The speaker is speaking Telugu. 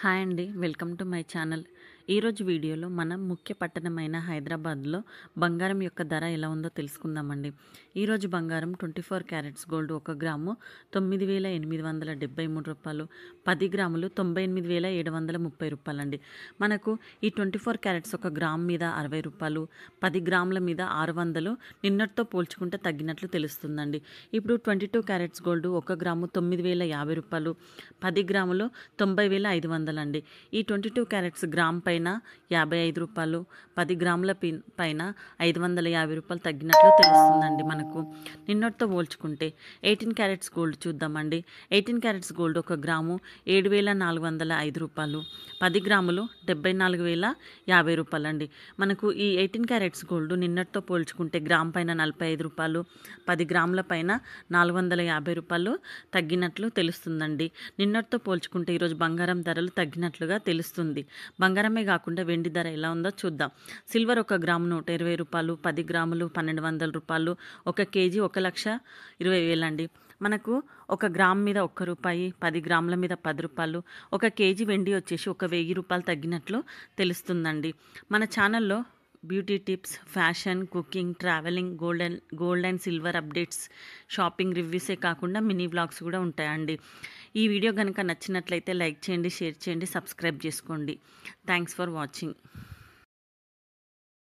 హాయ్ అండి, వెల్కమ్ టు మై ఛానల్. ఈరోజు వీడియోలో మనం ముఖ్య పట్టణమైన హైదరాబాద్లో బంగారం యొక్క ధర ఎలా ఉందో తెలుసుకుందామండి. ఈరోజు బంగారం 24 క్యారెట్స్ గోల్డ్ 1 గ్రాము 9,873 రూపాయలు, 10 గ్రాములు 98,730 రూపాయలండి. మనకు ఈ 24 క్యారెట్స్ 1 గ్రామ్ మీద 60 రూపాయలు, 10 గ్రాముల మీద 600 నిన్నటితో పోల్చుకుంటే తగ్గినట్లు తెలుస్తుందండి. ఇప్పుడు 22 క్యారెట్స్ గోల్డ్ 1 గ్రాము 9,050 రూపాయలు, 10 గ్రాములు 90,500 అండి. ఈ 22 క్యారెట్స్ గ్రామ్ పైన 55 రూపాయలు, 10 గ్రాముల పైన 550 రూపాయలు తగ్గినట్లు తెలుస్తుందండి. మనకు నిన్నటితో పోల్చుకుంటే 18 క్యారెట్స్ గోల్డ్ చూద్దామండి. 18 క్యారెట్స్ గోల్డ్ 1 గ్రాము 7,405 రూపాయలు, 10 గ్రాములు 74,050 రూపాయలు అండి. మనకు ఈ 18 క్యారెట్స్ గోల్డ్ నిన్నటితో పోల్చుకుంటే గ్రామ్ పైన 45 రూపాయలు, 10 గ్రాముల పైన 450 రూపాయలు తగ్గినట్లు తెలుస్తుందండి. నిన్నటితో పోల్చుకుంటే ఈరోజు బంగారం ధరలు తగ్గినట్లుగా తెలుస్తుంది. బంగారమే కాకుండా వెండి ధర ఎలా ఉందో చూద్దాం. సిల్వర్ 1 గ్రాము 120 రూపాయలు, 10 గ్రాములు 1,200 రూపాయలు, 1 కేజీ 1,20,000 అండి. మనకు 1 గ్రామ్ మీద 1 రూపాయి, 10 గ్రాముల మీద 10 రూపాయలు, 1 కేజీ వెండి వచ్చేసి 1,000 రూపాయలు తగ్గినట్లు తెలుస్తుందండి. మన ఛానల్లో beauty tips, fashion, cooking, travelling, gold and silver updates, shopping రివ్యూసే కాకుండా మినీ వ్లాగ్స్ కూడా ఉంటాయండి. ఈ వీడియో కనుక నచ్చినట్లయితే లైక్ చేయండి, షేర్ చేయండి, సబ్స్క్రైబ్ చేసుకోండి. Thanks for watching.